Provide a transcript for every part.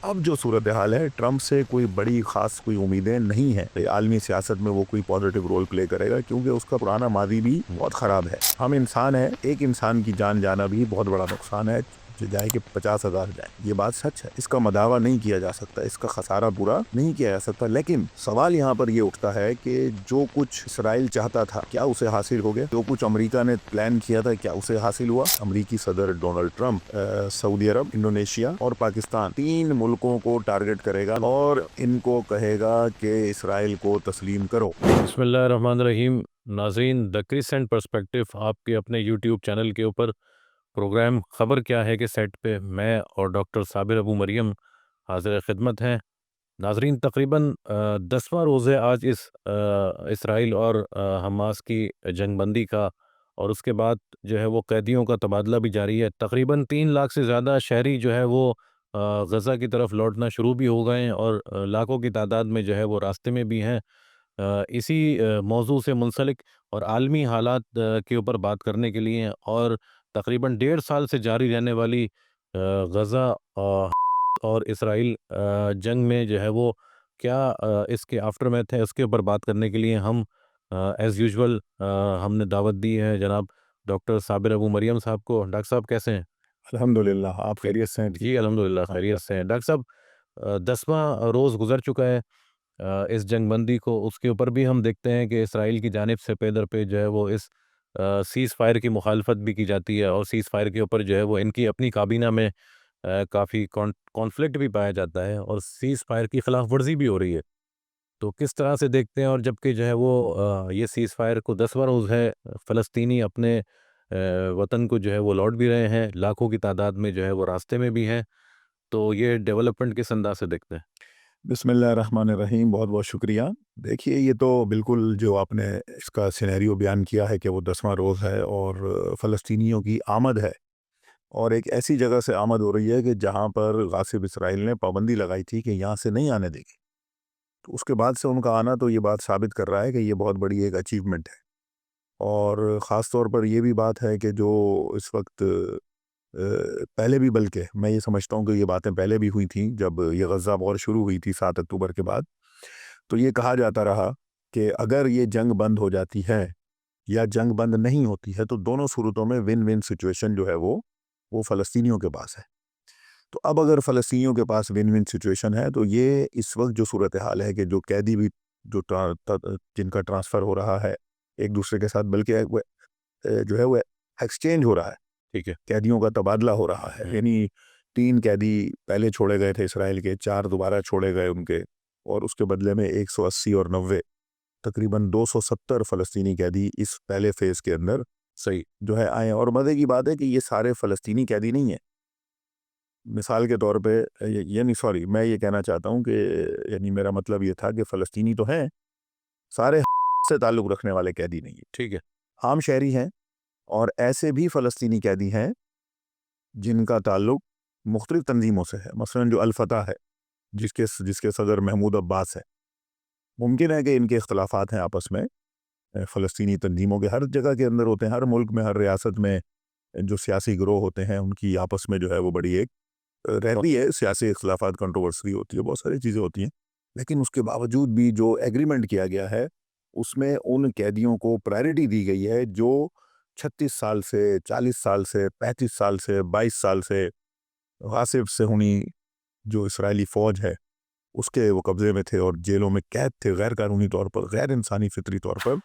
अब जो सूरत हाल है, ट्रंप से कोई बड़ी खास कोई उम्मीदें नहीं है आलमी सियासत में वो कोई पॉजिटिव रोल प्ले करेगा, क्योंकि उसका पुराना मादी भी बहुत खराब है। हम इंसान हैं, एक इंसान की जान जाना भी बहुत बड़ा नुकसान है, जाए कि 50,000 जाए। ये बात सच है, इसका मदावा नहीं किया जा सकता, इसका खसारा पूरा नहीं किया जा सकता। लेकिन सवाल यहाँ पर ये उठता है कि जो कुछ इसराइल चाहता था, क्या उसे हासिल हो गया? जो कुछ अमेरिका ने प्लान किया था, क्या उसे हासिल हुआ? अमेरिकी सदर डोनाल्ड ट्रंप सऊदी अरब, इंडोनेशिया और पाकिस्तान, 3 मुल्कों को टारगेट करेगा और इनको कहेगा कि इसराइल को तस्लीम करो। बिस्मिल्लाहिर्रहमानिर्रहीम। नाज़रीन, द क्रिसेंट पर्सपेक्टिव आपके अपने यूट्यूब चैनल के ऊपर प्रोग्राम ख़बर क्या है कि सेट पे मैं और डॉक्टर साबिर अबू मरियम हाज़िर ख़िदमत हैं। नाज़रीन, तकरीबन 10वां रोज़ है आज इस इसराइल और हमास की जंगबंदी का, और उसके बाद जो है वो कैदियों का तबादला भी जारी है। तकरीबन 3 लाख से ज़्यादा शहरी जो है वो गज़ा की तरफ लौटना शुरू भी हो गए हैं, और लाखों की तादाद में जो है वो रास्ते में भी हैं। इसी मौज़ू से मुंसलिक और आलमी हालात के ऊपर बात करने के लिए और तकरीबन 1.5 साल से जारी रहने वाली गज़ा और इसराइल जंग में जो है वो क्या इसके आफ्टरमैथ है, उसके ऊपर बात करने के लिए हम एज़ यूजुअल हमने दावत दी है जनाब डॉक्टर साबिर अबू मरियम साहब को। डॉक्टर साहब कैसे हैं? अल्हम्दुलिल्लाह, आप खैरियत से हैं? ठीक जी, अल्हम्दुलिल्लाह हाँ। खैरियत से हैं। डॉक्टर साहब, 10वां रोज़ गुज़र चुका है इस जंगबंदी को, उसके ऊपर भी हम देखते हैं कि इसराइल की जानिब से पे दर पे जो है वो इस सीज़ फायर की मुखालफत भी की जाती है, और सीज़ फायर के ऊपर जो है वो इनकी अपनी काबीना में काफ़ी कॉन्फ्लिक्ट भी पाया जाता है, और सीज़ फायर की खिलाफ वर्जी भी हो रही है। तो किस तरह से देखते हैं? और जबकि जो है वो ये सीज़ फायर को 10वां रोज़ है, फ़लस्तीनी अपने वतन को जो है वो लौट भी रहे हैं, लाखों की तादाद में जो है वो रास्ते में भी हैं। तो ये डेवलपमेंट किस अंदाज़ से देखते हैं? बिस्मिल्लाहिर्रहमानिर्रहीम, बहुत-बहुत शुक्रिया। देखिए, ये तो बिल्कुल जो आपने इसका सिनेरियो बयान किया है कि वो 10वां रोज़ है और फ़लस्तीनियों की आमद है, और एक ऐसी जगह से आमद हो रही है कि जहाँ पर गासिब इसराइल ने पाबंदी लगाई थी कि यहाँ से नहीं आने देंगे। तो उसके बाद से उनका आना तो ये बात साबित कर रहा है कि ये बहुत बड़ी एक अचीवमेंट है, और ख़ास तौर पर ये भी बात है कि जो इस वक़्त पहले भी, बल्कि मैं ये समझता हूँ कि ये बातें पहले भी हुई थीं, जब ये गज़ा वॉर शुरू हुई थी 7 अक्टूबर के बाद। तो ये कहा जाता रहा कि अगर ये जंग बंद हो जाती है या जंग बंद नहीं होती है, तो दोनों सूरतों में विन विन सिचुएशन जो है वो फ़लस्तीनियों के पास है। तो अब अगर फ़लस्तीनियों के पास विन विन सिचुएशन है, तो ये इस वक्त जो सूरत हाल है कि जो कैदी भी जो जिनका ट्रांसफ़र हो रहा है एक दूसरे के साथ, बल्कि जो है वो एक्सचेंज हो रहा है, ठीक है। कैदियों का तबादला हो रहा है। हुँ। यानी 3 कैदी पहले छोड़े गए थे इसराइल के, 4 दोबारा छोड़े गए उनके, और उसके बदले में 180 और 90, तकरीबन 270 फ़लस्तीनी कैदी इस पहले फ़ेज़ के अंदर सही। जो है आए हैं। और मज़े की बात है कि ये सारे फ़लस्तीनी कैदी नहीं हैं। मिसाल के तौर पे यानी सॉरी, मैं ये कहना चाहता हूँ कि यानी मेरा मतलब ये था कि फ़लस्तीनी तो हैं, सारे से ताल्लुक़ रखने वाले कैदी नहीं हैं। ठीक है। आम शहरी हैं, और ऐसे भी फ़लस्तीनी कैदी हैं जिनका ताल्लुक़ मुख्तलिफ़ तंज़ीमों से है। मसलन जो अल-फ़तह है, जिसके जिसके सदर महमूद अब्बास है। मुमकिन है कि इनके इख्तिलाफ़ात हैं आपस में, फ़लस्तीनी तंज़ीमों के हर जगह के अंदर होते हैं, हर मुल्क में, हर रियासत में जो सियासी गिरोह होते हैं, उनकी आपस में जो है वो बड़ी एक रहती है, सियासी इख्तिलाफ़ात, कंट्रोवर्सी होती है, बहुत सारी चीज़ें होती हैं। लेकिन उसके बावजूद भी जो एग्रीमेंट किया गया है, उसमें उन कैदियों को प्रायोरिटी दी गई है जो 36 साल से, 40 साल से, 35 साल से, 22 साल से गासिब सेहूनी जो इसराइली फ़ौज है, उसके वो कब्ज़े में थे और जेलों में कैद थे गैर कानूनी तौर पर, गैर इंसानी फ़ितरी तौर पर।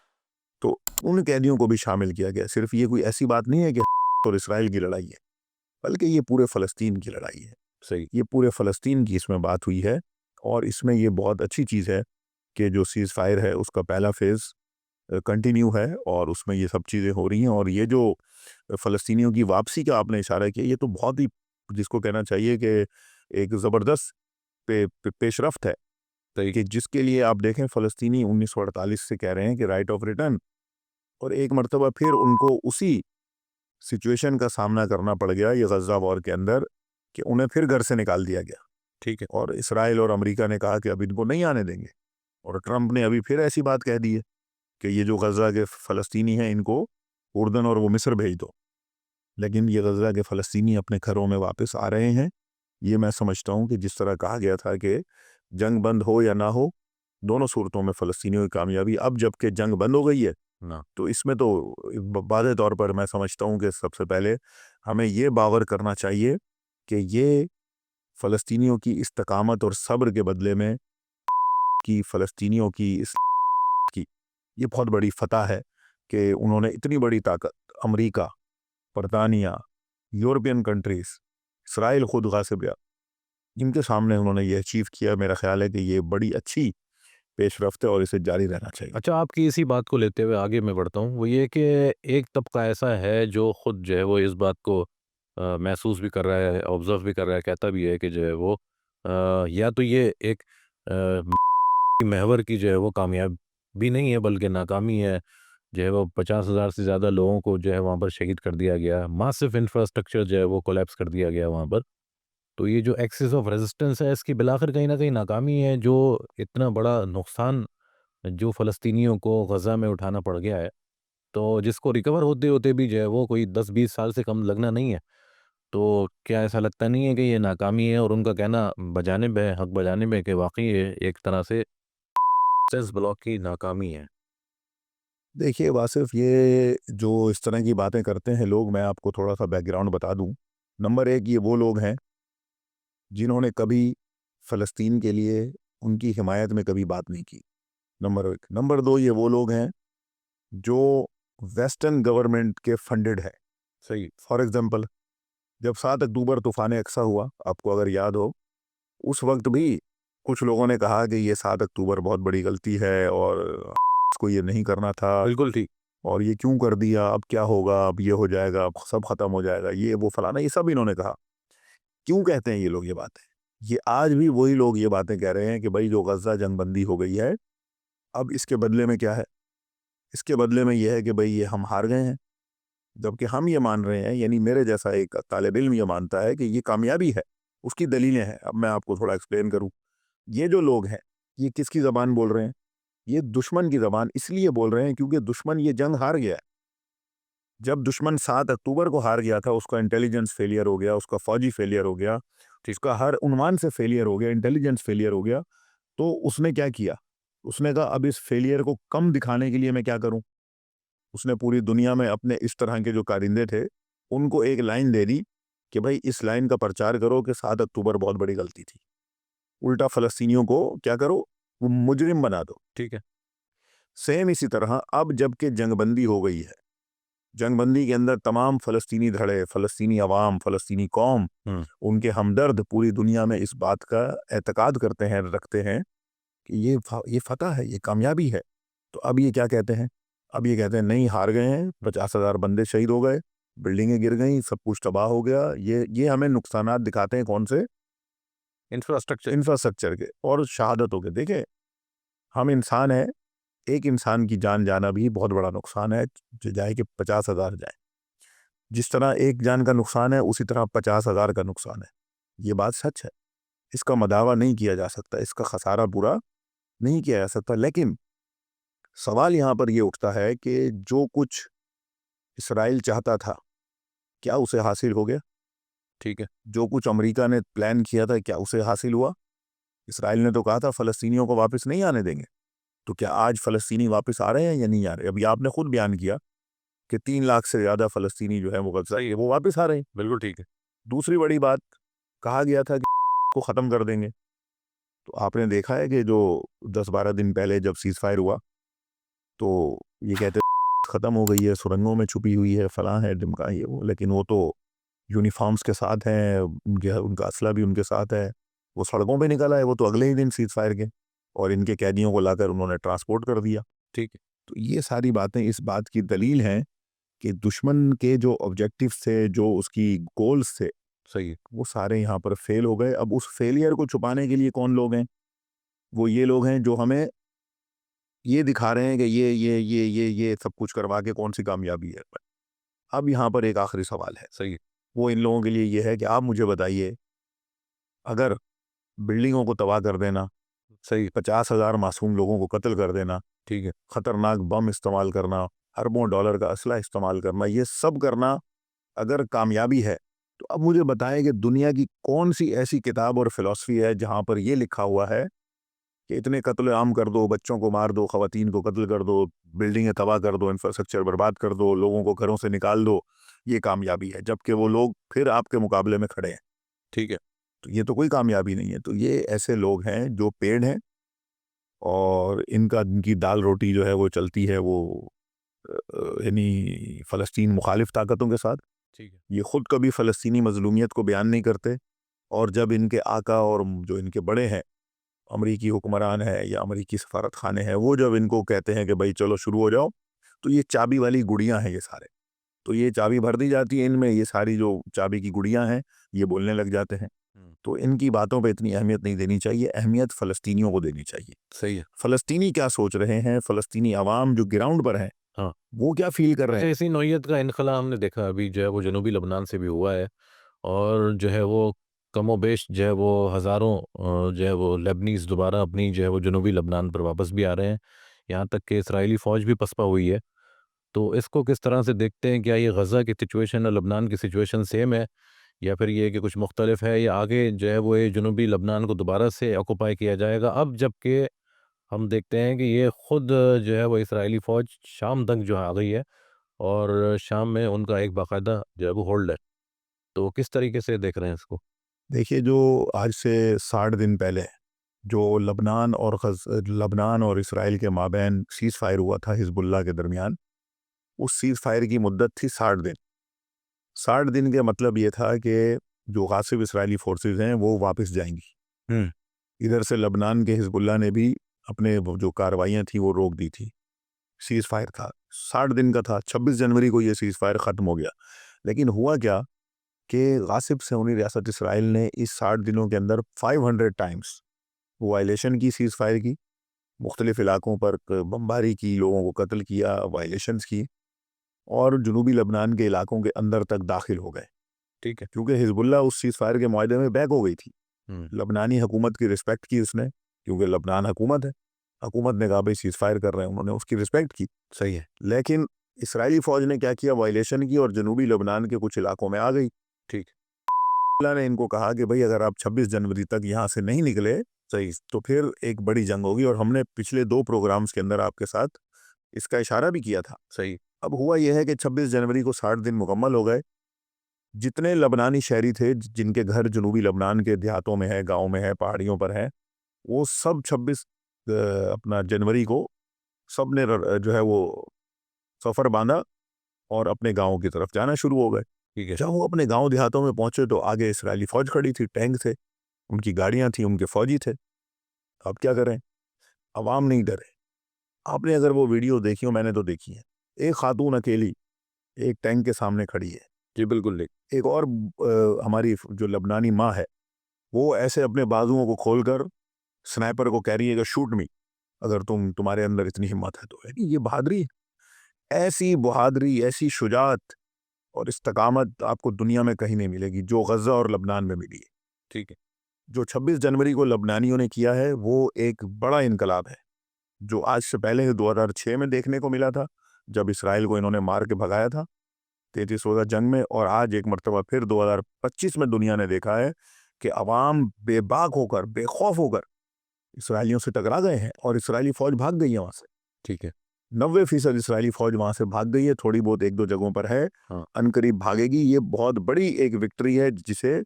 तो उन कैदियों को भी शामिल किया गया। सिर्फ़ ये कोई ऐसी बात नहीं है कि और इसराइल की लड़ाई है, बल्कि ये पूरे फ़लस्तीन की लड़ाई है। सही। ये पूरे फ़लस्तीन की इसमें बात हुई है, और इसमें ये बहुत अच्छी चीज़ है कि जो सीज़ फायर है उसका पहला फ़ेज़ कंटिन्यू है, और उसमें ये सब चीज़ें हो रही हैं। और ये जो फ़लस्तीनियों की वापसी का आपने इशारा किया, ये तो बहुत ही, जिसको कहना चाहिए कि एक ज़बरदस्त पेशरफ्त है, सही। कि जिसके लिए आप देखें फ़लस्तीनी 1948 से कह रहे हैं कि राइट ऑफ रिटर्न, और एक मर्तबा फिर उनको उसी सिचुएशन का सामना करना पड़ गया ये गज़ा वॉर के अंदर, कि उन्हें फिर घर से निकाल दिया गया, ठीक है। और इसराइल और अमेरिका ने कहा कि अब इनको नहीं आने देंगे, और ट्रंप ने अभी फिर ऐसी बात कह दी है कि ये जो गज़ा के फ़लस्तीनी हैं इनको उर्दन और वो मिस्र भेज दो। लेकिन ये गज़ा के फ़लस्तीनी अपने घरों में वापस आ रहे हैं, ये मैं समझता हूँ कि जिस तरह कहा गया था कि जंग बंद हो या ना हो, दोनों सूरतों में फ़लस्तीनियों की कामयाबी। अब जबकि जंग बंद हो गई है, ना तो इसमें तो वाज़ेह तौर पर मैं समझता हूँ कि सबसे पहले हमें ये बावर करना चाहिए कि ये फ़लस्तीनियों की इस्तकामत और सब्र के बदले में कि फ़लस्तीनियों की इस की ये बहुत बड़ी फ़तह है कि उन्होंने इतनी बड़ी ताकत अमेरिका, बरतानिया, यूरोपियन कंट्रीज़, इसराइल खुद गासिब या इनके सामने उन्होंने ये अचीव किया। मेरा ख़्याल है कि ये बड़ी अच्छी पेशरफ्त है और इसे जारी रहना चाहिए। अच्छा, आपकी इसी बात को लेते हुए आगे मैं बढ़ता हूँ। वो ये कि एक तबका ऐसा है जो खुद जो है वो इस बात को महसूस भी कर रहा है, ऑब्ज़र्व भी कर रहा है, कहता भी है कि जो है वो या तो ये एक महवर की जो है वो कामयाबी नहीं है बल्कि नाकामी है। जो है वो 50,000 से ज़्यादा लोगों को जो है वहाँ पर शहीद कर दिया गया। मासिव इंफ्रास्ट्रक्चर जो है वो कोलैप्स कर दिया गया वहाँ पर। तो ये जो एक्सिस ऑफ रेजिस्टेंस है इसकी बिलाखिर कहीं न कहीं नाकामी है, जो इतना बड़ा नुकसान जो फ़लस्तीनियों को गज़ा में उठाना पड़ गया है, तो जिसको रिकवर होते-होते भी जो है वो कोई 10-20 साल से कम लगना नहीं है। तो क्या ऐसा लगता नहीं है कि ये नाकामी है और उनका कहना बजानिब है, हक़ बजानिब है कि वाक़ई ये एक तरह से सेंस ब्लॉक की नाकामी है? देखिए वासिफ़, ये जो इस तरह की बातें करते हैं लोग, मैं आपको थोड़ा-सा बैकग्राउंड बता दूँ। नंबर 1, ये वो लोग हैं जिन्होंने कभी फ़लस्तीन के लिए उनकी हिमायत में कभी बात नहीं की, नंबर 1। नंबर 2, ये वो लोग हैं जो वेस्टर्न गवर्नमेंट के फंडेड हैं। सही। फॉर एग्ज़ाम्पल, जब 7 अक्टूबर तूफ़ान-ए-अक़सा हुआ, आपको अगर याद हो, उस वक़्त भी कुछ लोगों ने कहा कि ये 7 अक्टूबर बहुत बड़ी गलती है और को ये नहीं करना था बिल्कुल ठीक। और ये क्यों कर दिया, अब क्या होगा, अब ये हो जाएगा, अब सब ख़त्म हो जाएगा, ये वो फलाना, ये सब इन्होंने कहा। क्यों कहते हैं ये लोग ये बातें? ये आज भी वही लोग ये बातें कह रहे हैं कि भाई जो गज़ा जंगबंदी हो गई है, अब इसके बदले में क्या है? इसके बदले में ये है कि भाई ये हम हार गए हैं। जबकि हम ये मान रहे हैं, यानी मेरे जैसा एक तालिब इल्म ये मानता है कि ये कामयाबी है, उसकी दलीलें हैं। अब मैं आपको थोड़ा एक्सप्लेन करूँ। ये जो लोग हैं, ये किसकी ज़बान बोल रहे हैं? ये दुश्मन की ज़बान इसलिए बोल रहे हैं क्योंकि दुश्मन ये जंग हार गया है। जब दुश्मन 7 अक्टूबर को हार गया था, उसका इंटेलिजेंस फेलियर हो गया, उसका फ़ौजी फेलियर हो गया, उसका हर उन्वान से फेलियर हो गया, इंटेलिजेंस फेलियर हो गया, तो उसने क्या किया? उसने कहा अब इस फेलियर को कम दिखाने के लिए मैं क्या करूँ? उसने पूरी दुनिया में अपने इस तरह के जो कारिंदे थे, उनको एक लाइन दे दी कि भाई इस लाइन का प्रचार करो कि 7 अक्टूबर बहुत बड़ी गलती थी। उल्टा फ़लस्तीनियों को क्या करो? वो मुजरिम बना दो। ठीक है। सेम इसी तरह अब जबकि जंगबंदी हो गई है, जंगबंदी के अंदर तमाम फ़लस्तीनी धड़े, फ़लस्तीनी अवाम, फ़लस्तीनी कौम, हुँ। उनके हमदर्द पूरी दुनिया में इस बात का एतकाद करते हैं, रखते हैं कि ये फ़तह है, ये कामयाबी है। तो अब ये क्या कहते हैं? अब ये कहते हैं नहीं, हार गए हैं, 50,000 बंदे शहीद हो गए, बिल्डिंगें गिर गईं, सब कुछ तबाह हो गया। ये हमें नुकसानात दिखाते हैं कौन से? इंफ्रास्ट्रक्चर। इंफ्रास्ट्रक्चर के और शहादतों के। देखिए, हम इंसान हैं, एक इंसान की जान जाना भी बहुत बड़ा नुकसान है, चाहे कि 50,000 जाएँ। जिस तरह एक जान का नुकसान है, उसी तरह 50,000 का नुकसान है। ये बात सच है, इसका मदावा नहीं किया जा सकता, इसका खसारा पूरा नहीं किया जा सकता। लेकिन सवाल यहाँ पर ये उठता है कि जो कुछ इसराइल चाहता था, क्या उसे हासिल हो गया? ठीक है। जो कुछ अमेरिका ने प्लान किया था, क्या उसे हासिल हुआ? इसराइल ने तो कहा था फ़लस्तीनियों को वापस नहीं आने देंगे। तो क्या आज फ़लस्तीनी वापस आ रहे हैं या नहीं आ रहे? अभी आपने खुद बयान किया कि 3 लाख से ज़्यादा फ़लस्तीनी जो है वो गज़ा सही है। वो वापस आ रहे हैं। बिल्कुल ठीक है। दूसरी बड़ी बात, कहा गया था कि को ख़त्म कर देंगे। तो आपने देखा है कि जो 10-12 दिन पहले जब सीज़फायर हुआ, तो ये कहते ख़त्म हो गई है, सुरंगों में छुपी हुई है, फलाँ है, ढिमका है, ये वो। लेकिन वो तो यूनिफ़ॉर्म्स के साथ हैं, उनके उनका असला भी उनके साथ है। वो सड़कों पे निकल आए, वो तो अगले ही दिन सीज़फायर के, और इनके कैदियों को लाकर उन्होंने ट्रांसपोर्ट कर दिया। ठीक है। तो ये सारी बातें इस बात की दलील हैं कि दुश्मन के जो ऑब्जेक्टिव्स थे, जो उसकी गोल्स थे, सही है। वो सारे यहाँ पर फेल हो गए। अब उस फेलियर को छुपाने के लिए कौन लोग हैं? वो ये लोग हैं जो हमें ये दिखा रहे हैं कि ये सब कुछ करवा के कौन सी कामयाबी है। अब यहाँ पर एक आखिरी सवाल है, सही है। वो इन लोगों के लिए ये है कि आप मुझे बताइए, अगर बिल्डिंगों को तबाह कर देना, सही है। 50,000 मासूम लोगों को कत्ल कर देना, ठीक है। खतरनाक बम इस्तेमाल करना, अरबों डॉलर का असला इस्तेमाल करना, ये सब करना अगर कामयाबी है, तो अब मुझे बताएं कि दुनिया की कौन सी ऐसी किताब और फिलॉसफी है जहाँ पर ये लिखा हुआ है कि इतने कत्ल आम कर दो, बच्चों को मार दो, खवातीन को कत्ल कर दो, बिल्डिंगें तबाह कर दो, इंफ्रास्ट्रक्चर बर्बाद कर दो, लोगों को घरों से निकाल दो, ये कामयाबी है, जबकि वो लोग फिर आपके मुकाबले में खड़े हैं। ठीक है, तो ये तो कोई कामयाबी नहीं है। तो ये ऐसे लोग हैं जो पेड़ हैं और इनकी दाल रोटी जो है वो चलती है वो यानी फ़लस्तीन मुखालिफ ताकतों के साथ। ठीक है। ये खुद कभी फ़लस्तीनी मजलूमियत को बयान नहीं करते, और जब इनके आका और जो इनके बड़े हैं, अमरीकी हुक्मरान है या अमरीकी सफारत खाने हैं, वो जब इनको कहते हैं कि भाई चलो शुरू हो जाओ, तो ये चाबी वाली गुड़ियाँ हैं ये सारे। तो ये चाबी भर दी जाती है इनमें, ये सारी जो चाबी की गुड़ियाँ हैं, ये बोलने लग जाते हैं। हुँ, तो इनकी बातों पे इतनी अहमियत नहीं देनी चाहिए, अहमियत फ़लस्तीनियों को देनी चाहिए। सही है। फ़लस्तीनी क्या सोच रहे हैं, फ़लस्तीनी अवाम जो ग्राउंड पर है, हाँ। वो क्या फ़ील कर रहे अच्छा, हैं? इसी नौइयत का इनख़ला हमने देखा अभी जो है वो जनूबी लबनान से भी हुआ है, और जो है वो कमोबेश जो है वो हज़ारों जो है वो लेबनीज़ दोबारा अपनी जो है वो जनूबी लबनान पर वापस भी आ रहे हैं। यहाँ तक कि इज़राइली फ़ौज भी पसपा हुई है। तो इसको किस तरह से देखते हैं? क्या ये गज़ा की सिचुएशन और लबनान की सिचुएशन सेम है? या फिर ये कि कुछ मुख्तलिफ है, या आगे जो है वो ये जनूबी लबनान को दोबारा से ऑक्यूपाई किया जाएगा? अब जबकि हम देखते हैं कि ये खुद जो है वो इज़राइली फ़ौज शाम तक जो आ गई है, और शाम में उनका एक बाकायदा जो है वो होल्ड है। तो किस तरीके से देख रहे हैं इसको? देखिए, जो आज से 60 दिन पहले जो लबनान और इसराइल के माबैन सीज़ फायर हुआ था हिज़्बुल्लाह के दरमियान, उस सीज़ फायर की मुद्दत थी 60 दिन। 60 दिन का मतलब ये था कि जो गासिब इसराइली फ़ोर्सेस हैं, वो वापस जाएँगी। हुँ, इधर से लबनान के हिज़्बुल्लाह ने भी अपने वो जो कार्रवाइयाँ थी, वो रोक दी थी। सीज़ फायर था, 60 दिन का था, 26 जनवरी को ये सीज़ फायर ख़त्म हो गया। लेकिन हुआ क्या कि गासिब सऊदी रियासत इसराइल ने इस 60 दिनों के अंदर 500 टाइम्स वायलेशन की, सीज़ फायर की, मुख्तलिफ इलाकों पर बमबारी की, लोगों को कत्ल किया, वायलेशंस की, और जनूबी लबनान के इलाकों के अंदर तक दाखिल हो गए। ठीक है। क्योंकि हिजबुल्लाह उस सीज़ फायर के मुआहदे में बैक हो गई थी। हुँ, लबनानी हुकूमत की रिस्पेक्ट की उसने, क्योंकि लबनान हुकूमत है। हुकूमत ने कहा भाई सीज़ फायर कर रहे हैं, उन्होंने उसकी रिस्पेक्ट की। सही है। लेकिन इसराइली फ़ौज ने क्या किया, वायलेशन की और जनूबी लबनान के कुछ इलाकों में आ गई। ठीक। अल्लाह ने इनको कहा कि भाई अगर आप 26 जनवरी तक यहाँ से नहीं निकले, सही। तो फिर एक बड़ी जंग होगी, और हमने पिछले 2 प्रोग्राम्स के अंदर आपके साथ इसका इशारा भी किया था। सही। अब हुआ यह है कि 26 जनवरी को 60 दिन मुकम्मल हो गए। जितने लबनानी शहरी थे जिनके घर जनूबी लबनान के देहातों में है, गाँव में है, पहाड़ियों पर है, वो सब 26 अपना जनवरी को सब ने जो है वो सफ़र बाँधा और अपने गाँव की तरफ जाना शुरू हो गए। ठीक है। जब वो अपने गाँव देहातों में पहुँचे तो आगे इसराइली फ़ौज खड़ी थी, टैंक थे, उनकी गाड़ियाँ थीं, उनके फ़ौजी थे। अब क्या करें? अवाम नहीं डरे। आपने अगर वो वीडियो देखी हो, मैंने तो देखी है। एक खातून अकेली एक टैंक के सामने खड़ी है। जी, बिल्कुल नहीं। एक और हमारी जो लबनानी माँ है, वो ऐसे अपने बाजुओं को खोलकर स्नाइपर को कह रही है कि शूट मी, अगर तुम्हारे अंदर इतनी हिम्मत है तो। यानी ये बहादुरी है। ऐसी बहादुरी, ऐसी शुजाअत और इस्तकामत आपको दुनिया में कहीं नहीं मिलेगी, जो गज़ा और लबनान में मिली है। ठीक है। जो 26 जनवरी को लबनानियों ने किया है, वो एक बड़ा इनकलाब है, जो आज से पहले 2006 में देखने को मिला था, जब इसराइल को इन्होंने मार के भगाया था 33 रोज़ा जंग में, और आज एक मर्तबा फिर 2025 में दुनिया ने देखा है कि अवाम बेबाक होकर, बेखौफ होकर इसराइलियों से टकरा गए हैं, और इसराइली फ़ौज भाग गई है वहाँ से। ठीक है। 90% इसराइली फ़ौज वहाँ से भाग गई है, थोड़ी बहुत 1-2 जगहों पर है, हाँ। अनकरीब भागेगी। ये बहुत बड़ी एक विक्ट्री है, जिसे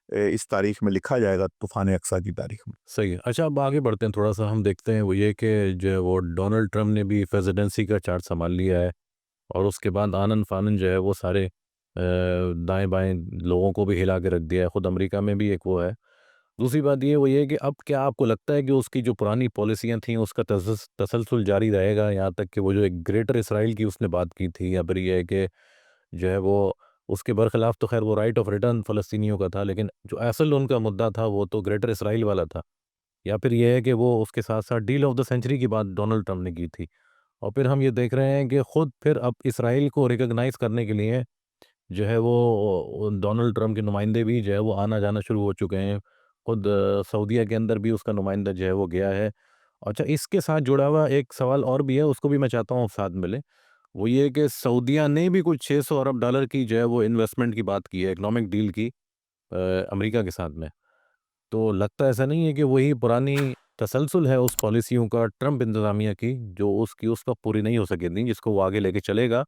इस तारीख में लिखा जाएगा, तूफ़ान अक्सा की तारीख में। सही है। अच्छा, अब आगे बढ़ते हैं थोड़ा-सा, हम देखते हैं वो ये कि जो है वो डोनाल्ड ट्रम्प ने भी प्रेज़िडेंसी का चार्ज सँभाल लिया है, और उसके बाद आनन-फानन जो है वो सारे दाएँ-बाएँ लोगों को भी हिला के रख दिया है। खुद अमेरिका में भी एक वो है। दूसरी बात ये है कि अब क्या आपको लगता है कि उसकी जो पुरानी पॉलिसियाँ थीं उसका तसलसल जारी रहेगा, यहाँ तक कि वो जो एक ग्रेटर इसराइल की उसने बात की थी, या फिर ये है कि जो है वो उसके बरखिलाफ़, तो ख़ैर वो राइट ऑफ रिटर्न फ़लस्तीनियों का था, लेकिन जो असल उनका मुद्दा था वो तो ग्रेटर इसराइल वाला था। या फिर ये है कि वो उसके साथ-साथ डील ऑफ द सेंचुरी की बात डोनाल्ड ट्रम्प ने की थी। और फिर हम ये देख रहे हैं कि खुद फिर अब इसराइल को रिकॉग्नाइज़ करने के लिए जो है वो डोनाल्ड ट्रम्प के नुमाइंदे भी जो है वो आना-जाना शुरू हो चुके हैं। खुद सऊदीया के अंदर भी उसका नुमाइंदा जो है वो गया है। अच्छा, इसके साथ जुड़ा हुआ एक सवाल और भी है, उसको भी मैं चाहता हूँ साथ में लें। वो ये कि सऊदीया ने भी कुछ 600 अरब डॉलर की जो है वो इन्वेस्टमेंट की बात की है, इकोनॉमिक डील की अमेरिका के साथ में। तो लगता ऐसा नहीं है कि वही पुरानी तसलसल है उस पॉलिसियों का ट्रंप इंतज़ामिया की, जो उसका पूरी नहीं हो सकी थी, जिसको वो आगे लेके चलेगा।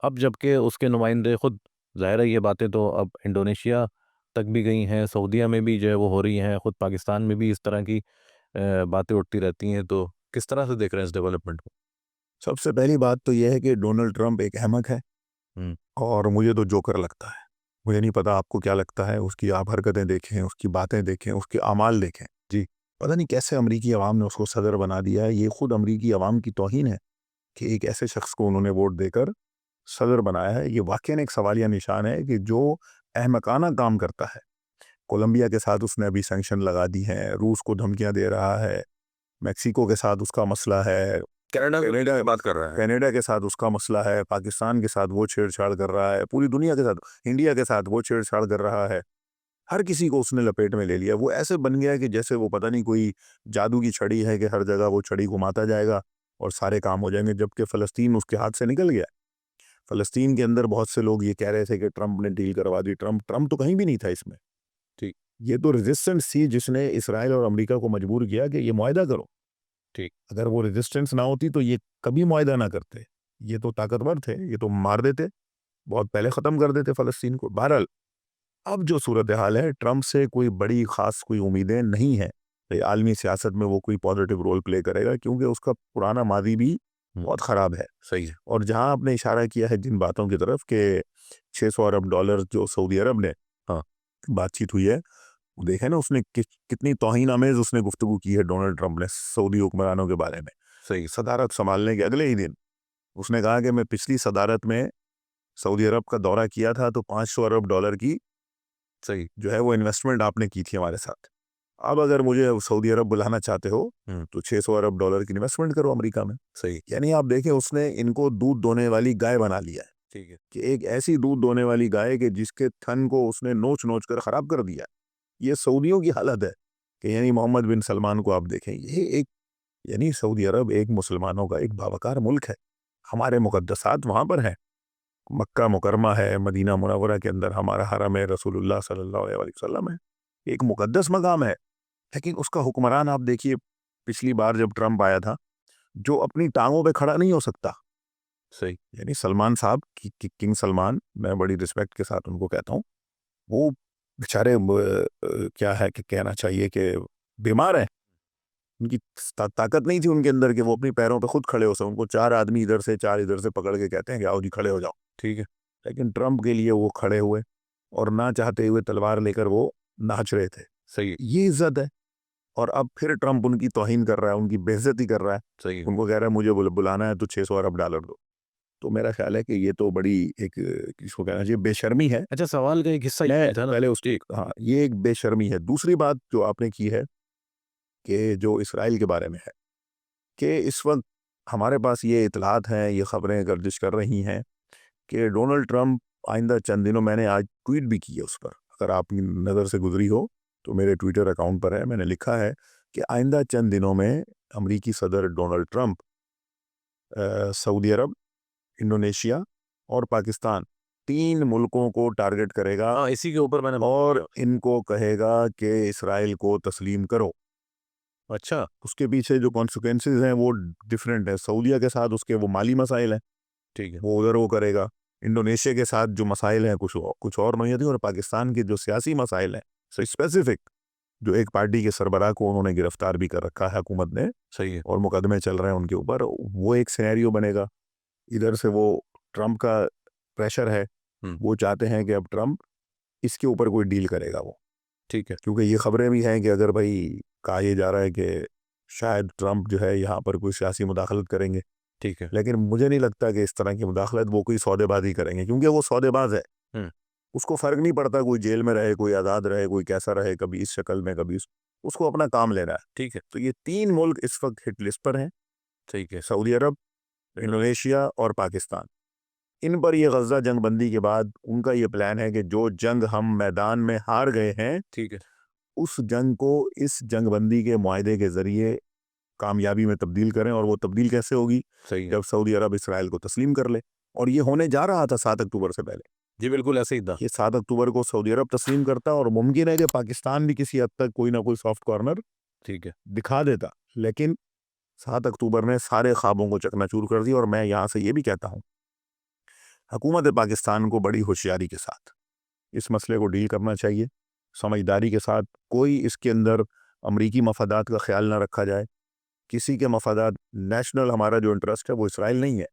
अब जबकि उसके नुमाइंदे खुद, ज़ाहिर है ये बातें तो अब इंडोनेशिया तक भी गई हैं, सऊदीया में भी जो है वो हो रही हैं, खुद पाकिस्तान में भी इस तरह की बातें उठती रहती हैं। तो किस तरह से देख रहे हैं इस डेवलपमेंट को? सबसे पहली बात तो ये है कि डोनाल्ड ट्रंप एक अहमक है हुँ, और मुझे तो जोकर लगता है। मुझे नहीं पता आपको क्या लगता है, उसकी आप हरकतें देखें, उसकी बातें देखें, उसके अमाल देखें। जी, पता नहीं कैसे अमरीकी अवाम ने उसको सदर बना दिया है। ये खुद अमरीकी अवाम की तौहीन है कि एक ऐसे शख्स को उन्होंने वोट देकर सदर बनाया है। ये वाक़ई एक सवालिया निशान है कि जो अहमकाना काम करता है। कोलंबिया के साथ उसने अभी सैंक्शन लगा दी हैं, रूस को धमकियाँ दे रहा है, मेक्सिको के साथ उसका मसला है, कनाडा बात कर रहा है। कनाडा के साथ उसका मसला है, पाकिस्तान के साथ वो छेड़छाड़ कर रहा है, पूरी दुनिया के साथ, इंडिया के साथ वो छेड़छाड़ कर रहा है। हर किसी को उसने लपेट में ले लिया। वो ऐसे बन गया है कि जैसे वो पता नहीं कोई जादू की छड़ी है कि हर जगह वो छड़ी घुमाता जाएगा और सारे काम हो जाएंगे, जबकि फ़लस्तीन उसके हाथ से निकल गया है। फ़लस्तीन के अंदर बहुत से लोग ये कह रहे थे कि ट्रंप ने डील करवा दी। ट्रंप ट्रंप तो कहीं भी नहीं था इसमें। ठीक, ये तो रेजिस्टेंस थी जिसने इसराइल और अमेरिका को मजबूर किया कि ये मुआहदा करो। ठीक। अगर वो रेजिस्टेंस ना होती तो ये कभी मुआहदा ना करते। ये तो ताकतवर थे, ये तो मार देते, बहुत पहले ख़त्म कर देते फ़लस्तीन को। बहरहाल, अब जो सूरत हाल है, ट्रंप से कोई बड़ी ख़ास कोई उम्मीदें नहीं हैं। ये आलमी सियासत में वो कोई पॉजिटिव रोल प्ले करेगा, क्योंकि उसका पुराना माज़ी भी हुँ, बहुत ख़राब है। सही है। और जहाँ आपने इशारा किया है जिन बातों की तरफ कि 600 अरब डॉलर जो सऊदी अरब ने हाँ, बातचीत हुई है, देखें ना उसने कितनी तौहीन आमेज़ उसने गुफ्तगू की है डोनाल्ड ट्रंप ने सऊदी हुक्मरानों के बारे में। सही, सदारत संभालने के अगले ही दिन उसने कहा कि मैं पिछली सदारत में सऊदी अरब का दौरा किया था तो 500 अरब डॉलर की सही। जो है वो इन्वेस्टमेंट आपने की थी हमारे साथ। अब अगर मुझे सऊदी अरब बुलाना चाहते हो हुँ, तो 600 अरब डॉलर की इन्वेस्टमेंट करो अमेरिका में। सही, यानी आप देखें उसने इनको दूध दोने वाली गाय बना लिया है ठीक है। कि एक ऐसी दूध दोने वाली गाय कि जिसके थन को उसने नोच-नोच कर ख़राब कर दिया। ये सऊदियों की हालत है कि यानी मोहम्मद बिन सलमान को आप देखें, ये एक यानी सऊदी अरब एक मुसलमानों का एक बावकार मुल्क है। हमारे मुक़द्दसात वहाँ पर हैं। मक्का मुकरमा है, मदीना मुनव्वरा के अंदर हमारा हरम है, रसूलुल्लाह सल्लल्लाहु अलैहि वसल्लम है। एक मुक़द्दस मकाम है, लेकिन उसका हुक्मरान आप देखिए, पिछली बार जब ट्रंप आया था, जो अपनी टाँगों पे खड़ा नहीं हो सकता। सही, यानी सलमान साहब किंग सलमान, मैं बड़ी रिस्पेक्ट के साथ उनको कहता हूँ, वो बेचारे क्या है कि कहना चाहिए कि बीमार हैं। उनकी ताकत नहीं थी उनके अंदर कि वो अपने पैरों पे खुद खड़े हो सकें। उनको 4 आदमी इधर से 4 इधर से पकड़ के कहते हैं कि आओ जी खड़े हो जाओ। ठीक है। लेकिन ट्रंप के लिए वो खड़े हुए और ना चाहते हुए तलवार लेकर वो नाच रहे थे। सही है, ये इज़्ज़त है। और अब फिर ट्रंप उनकी तौहीन कर रहा है, उनकी बेइज़्ज़ती कर रहा है। सही है। उनको कह रहा है मुझे बुलाना है तो 600 अरब डॉलर दो। तो मेरा ख़्याल है कि ये तो बड़ी एक किसको कहना चाहिए बेशर्मी है। अच्छा, सवाल का एक हिस्सा मैं ये था ना। पहले उस जी, हाँ, ये एक बेशर्मी है। दूसरी बात जो आपने की है कि जो इसराइल के बारे में है, कि इस वक़्त हमारे पास ये इत्तलात हैं, ये ख़बरें गर्दिश कर रही हैं कि डोनाल्ड ट्रंप आइंदा चंद दिनों मैंने आज ट्वीट भी की है उस पर, अगर आपकी नज़र से गुज़री हो, तो मेरे ट्विटर अकाउंट पर है। मैंने लिखा है कि आइंदा चंद दिनों में अमरीकी सदर डोनाल्ड ट्रंप सऊदी अरब, इंडोनेशिया और पाकिस्तान 3 मुल्कों को टारगेट करेगा हाँ, इसी के ऊपर मैंने बात की और है। इनको कहेगा कि इसराइल को तस्लीम करो। अच्छा, उसके पीछे जो कॉन्सिक्वेंसेज़ हैं वो डिफरेंट है। सऊदीया के साथ उसके वो माली मसाइल हैं, ठीक है, वो उधर वो करेगा। इंडोनेशिया के साथ जो मसाइल हैं कुछ और नौयत है, और पाकिस्तान के जो सियासी मसाइल हैं, स्पेसिफिक जो एक पार्टी के सरबराह को उन्होंने गिरफ्तार भी कर रखा है हुकूमत ने सही है। और मुकदमे चल रहे हैं उनके ऊपर, वो एक सिनेरियो बनेगा। इधर से वो ट्रंप का प्रेशर है, हुँ, वो चाहते हैं कि अब ट्रंप इसके ऊपर कोई डील करेगा वो। ठीक है, क्योंकि ये खबरें भी हैं कि अगर भाई कहा यह जा रहा है कि शायद ट्रंप जो है यहाँ पर कोई सियासी मुदाखलत करेंगे, ठीक है। लेकिन मुझे नहीं लगता कि इस तरह की मुदाखलत वो कोई सौदेबाजी करेंगे, क्योंकि वो सौदेबाज है। हुँ, उसको फ़र्क नहीं पड़ता कोई जेल में रहे, कोई आज़ाद रहे, कोई कैसा रहे, कभी इस शक्ल में, कभी उसको अपना काम लेना है। ठीक है, तो ये 3 मुल्क इस वक्त हिट लिस्ट पर हैं, ठीक है। सऊदी अरब, इंडोनेशिया और पाकिस्तान। इन पर ये गज़ा जंगबंदी के बाद उनका ये प्लान है कि जो जंग हम मैदान में हार गए हैं, ठीक है, उस जंग को इस जंगबंदी के मुआहदे के ज़रिए कामयाबी में तब्दील करें, और वो तब्दील कैसे होगी? सही है। जब सऊदी अरब इसराइल को तस्लीम कर ले, और ये होने जा रहा था 7 अक्टूबर से पहले। जी, बिल्कुल ऐसे ही था। ये 7 अक्टूबर को सऊदी अरब तस्लीम करता, और मुमकिन है कि पाकिस्तान भी किसी हद तक कोई ना कोई सॉफ्ट कॉर्नर ठीक है। दिखा देता, लेकिन 7 अक्टूबर ने सारे ख्वाबों को चकनाचूर कर दिया। और मैं यहाँ से ये भी कहता हूँ, हुकूमत पाकिस्तान को बड़ी होशियारी के साथ इस मसले को डील करना चाहिए, समझदारी के साथ। कोई इसके अंदर अमरीकी मफादात का ख्याल ना रखा जाए, किसी के मफादात। नेशनल हमारा जो इंटरेस्ट है वो इसराइल नहीं है,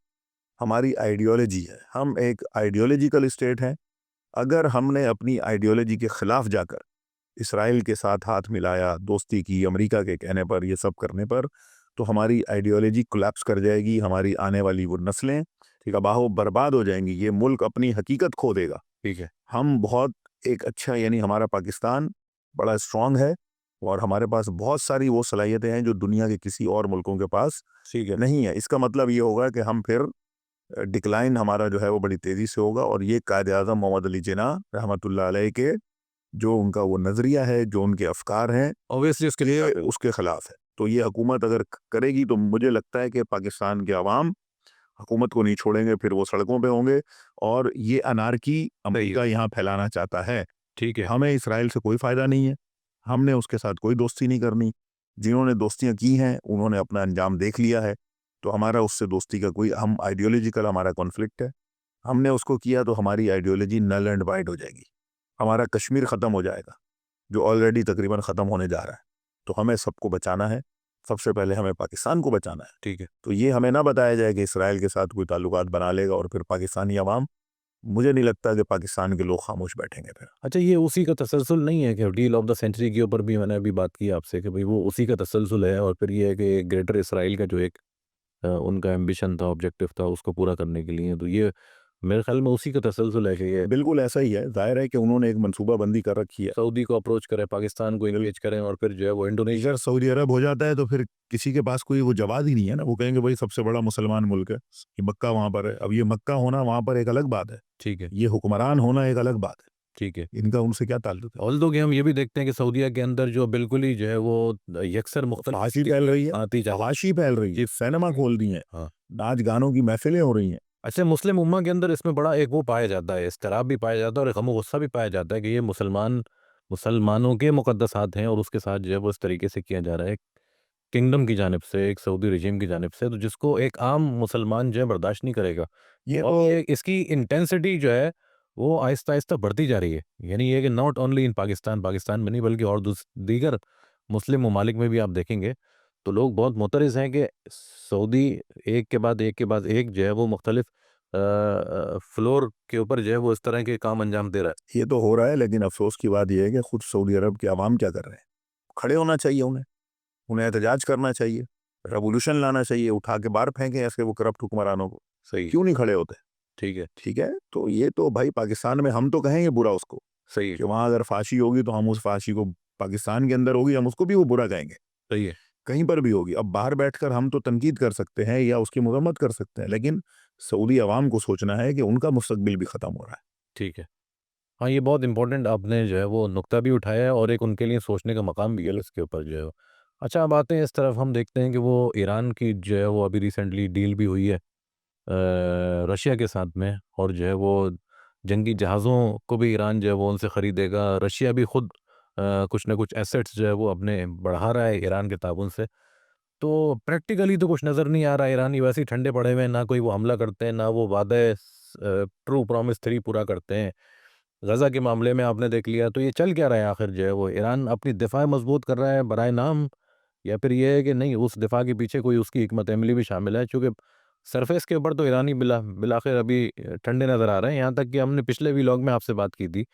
हमारी आइडियोलॉजी है। हम एक आइडियोलॉजिकल स्टेट हैं। अगर हमने अपनी आइडियोलॉजी के ख़िलाफ़ जाकर इसराइल के साथ हाथ मिलाया, दोस्ती की अमेरिका के कहने पर, ये सब करने पर, तो हमारी आइडियोलॉजी कोलैप्स कर जाएगी। हमारी आने वाली वो नस्लें ठीक है बर्बाद हो जाएंगी। ये मुल्क अपनी हकीकत खो देगा। ठीक है। हम बहुत एक अच्छा, यानी हमारा पाकिस्तान बड़ा स्ट्रांग है, और हमारे पास बहुत सारी वो सलाहियतें हैं जो दुनिया के किसी और मुल्कों के पास ठीक है। नहीं है। इसका मतलब ये होगा कि हम फिर डिक्लाइन हमारा जो है वो बड़ी तेज़ी से होगा। और ये कायद-ए-आज़म मोहम्मद अली जिन्ना रहमतुल्लाह अलैह के जो उनका वो नज़रिया है, जो उनके अफ़कार हैं, ऑब्वियसली उसके ये लिए उसके ख़िलाफ़ है। तो ये हुकूमत अगर करेगी, तो मुझे लगता है कि पाकिस्तान के अवाम हुकूमत को नहीं छोड़ेंगे, फिर वो सड़कों पे होंगे। और ये अनार्की अमेरिका यहाँ फैलाना चाहता है। ठीक है। हमें इसराइल से कोई फ़ायदा नहीं है, हमने उसके साथ कोई दोस्ती नहीं करनी। जिन्होंने दोस्तियाँ की हैं, उन्होंने अपना अंजाम देख लिया है। तो हमारा उससे दोस्ती का कोई, हम आइडियोलॉजिकल हमारा कॉन्फ्लिक्ट है। हमने उसको किया तो हमारी आइडियोलॉजी नल एंड वाइड हो जाएगी। हमारा कश्मीर ख़त्म हो जाएगा, जो ऑलरेडी तकरीबन ख़त्म होने जा रहा है। तो हमें सबको बचाना है। सबसे पहले हमें पाकिस्तान को बचाना है। ठीक है। तो ये हमें ना बताया जाए कि इसराइल के साथ कोई ताल्लुकात बना लेगा और फिर पाकिस्तानी अवाम, मुझे नहीं लगता कि पाकिस्तान के लोग खामोश बैठेंगे फिर। अच्छा, ये उसी का तसलसल नहीं है कि डील ऑफ द सेंचुरी के ऊपर भी मैंने अभी बात की आपसे कि भाई वो उसी का तसलसल है, और फिर ये है कि ग्रेटर इसराइल का जो एक उनका एम्बिशन था, ऑब्जेक्टिव था, उसको पूरा करने के लिए, तो ये मेरे ख्याल में उसी का तसलसल है कि ये बिल्कुल ऐसा ही है। ज़ाहिर है कि उन्होंने एक मनसूबाबंदी कर रखी है। सऊदी को अप्रोच करें, पाकिस्तान को इंगेज करें, और फिर जो है वो इंडोनेशिया। अगर सऊदी अरब हो जाता है तो फिर किसी के पास कोई वो जवाब ही नहीं है ना। वो कहेंगे भाई सबसे बड़ा मुसलमान मुल्क है, ये मक्का वहाँ पर है। अब ये मक्का होना वहाँ पर एक अलग बात है, ठीक है। ये हुक्मरान होना एक अलग बात है। ठीक है। इनका उनसे क्या ताल्लुक है? ऑल्दो कि हम ये भी देखते हैं कि सऊदीया के अंदर जो बिल्कुल ही जो है वो यकसर फहाशी मुख्तलिफ फैल रही है, आती जा फहाशी फैल रही है, जी। सिनेमा खोल दिए हैं, हाँ। नाच गानों की महफिलें हो रही हैं। अच्छा, मुस्लिम उम्मा के अंदर इसमें बड़ा एक वो पाया जाता है, इज़्तिराब भी पाया जाता है और एक गम-ओ-गुस्सा भी पाया जाता है कि ये मुसलमानों के मुक़द्दसात हैं, और उसके साथ जो है वो इस तरीके से किया जा रहा है, किंगडम की जानिब से, एक सऊदी रेजिम की जानिब से, तो जिसको एक आम मुसलमान जो है बर्दाश्त नहीं करेगा। ये और तो ये इसकी इंटेंसिटी जो है वो आहिस्ता-आहिस्ता बढ़ती जा रही है। यानी ये कि नॉट ओनली इन पाकिस्तान में नहीं, बल्कि और दीगर मुस्लिम ममालिक में भी आप देखेंगे, तो लोग बहुत मुतरिज़ हैं कि सऊदी एक के बाद एक के बाद एक जो है वो मुख्तलिफ फ्लोर के ऊपर जो है वो इस तरह के काम अंजाम दे रहा है। ये तो हो रहा है, लेकिन अफसोस की बात यह है कि खुद सऊदी अरब के अवाम क्या कर रहे हैं? खड़े होना चाहिए उन्हें, उन्हें एहतजाज करना चाहिए, रेवोल्यूशन लाना चाहिए, उठा के बाहर फेंकें ऐसे वो करप्ट हुक्मरानों को। सही। क्यों नहीं खड़े होते? ठीक है। ठीक है, तो ये तो भाई पाकिस्तान में हम तो कहेंगे बुरा उसको, सही है। कि वहाँ अगर फांसी होगी तो हम उस फांसी को, पाकिस्तान के अंदर होगी हम उसको भी वो बुरा कहेंगे, सही है। कहीं पर भी होगी। अब बाहर बैठकर हम तो तनकीद कर सकते हैं या उसकी मजम्मत कर सकते हैं, लेकिन सऊदी अवाम को सोचना है कि उनका मुस्तकबिल भी ख़त्म हो रहा है। ठीक है। हाँ, ये बहुत इम्पोर्टेंट आपने जो है वो नुक्ता भी उठाया है, और एक उनके लिए सोचने का मकाम भी है इसके ऊपर जो है वो। अच्छा, अब आते हैं इस तरफ, हम देखते हैं कि वो ईरान की जो है वो अभी रिसेंटली डील भी हुई है रशिया के साथ में, और जो है वो जंगी जहाज़ों को भी ईरान जो है वो उनसे ख़रीदेगा। रशिया भी खुद कुछ ना कुछ एसेट्स जो है वो अपने बढ़ा रहा है ईरान के ताउन से। तो प्रैक्टिकली तो कुछ नज़र नहीं आ रहा, ईरानी वैसे ही ठंडे पड़े हुए हैं, ना कोई वो हमला करते हैं, ना वो वादे ट्रू प्रॉमिस 3 पूरा करते हैं। गज़ा के मामले में आपने देख लिया, तो ये चल क्या रहा है आखिर जो है वो? ईरान अपनी दिफ़ा मज़बूत कर रहा है बराए नाम, या फिर ये है कि नहीं, उस दिफ़ा के पीछे कोई उसकी हिकमत अमली भी शामिल है? चूँकि सरफ़ेस के ऊपर तो ईरानी बिलाखिर अभी ठंडे नज़र आ रहे हैं। यहाँ तक कि हमने पिछले व्लॉग में आपसे बात की थी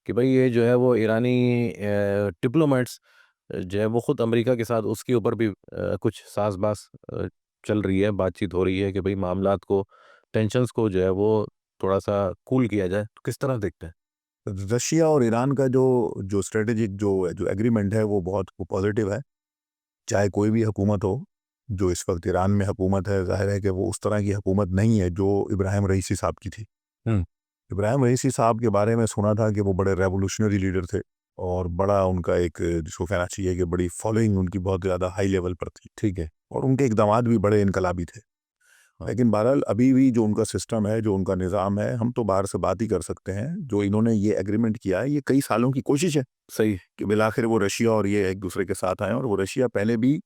कि भई ये जो है वो ईरानी डिप्लोमेट्स जो है वो खुद अमेरिका के साथ उसके ऊपर भी कुछ साज़-बाज़ चल रही है, बातचीत हो रही है कि भई मामलात को, टेंशन्स को जो है वो थोड़ा-सा कूल किया जाए। तो किस तरह देखते हैं? रशिया और ईरान का जो जो स्ट्रेटेजिक जो एग्रीमेंट है वो बहुत पॉजिटिव है। चाहे कोई भी हुकूमत हो, जो इस वक्त ईरान में हुकूमत है, ज़ाहिर है कि वो उस तरह की हुकूमत नहीं है जो इब्राहिम रईसी साहब की थी। हुँ। इब्राहिम रईसी साहब के बारे में सुना था कि वो बड़े रेवोल्यूशनरी लीडर थे, और बड़ा उनका एक जिसको कहना चाहिए कि बड़ी फॉलोइंग उनकी बहुत ज़्यादा हाई लेवल पर थी। ठीक है। और उनके इकदामात भी बड़े इनकलाबी थे। हाँ। लेकिन बहरहाल अभी भी जो उनका सिस्टम है, जो उनका निज़ाम है, हम तो बाहर से बात ही कर सकते हैं। जो इन्होंने ये एग्रीमेंट किया है, ये कई सालों की कोशिश है सही। कि बिलाखिर वो रशिया और ये एक दूसरे के साथ आए। और वो रशिया पहले भी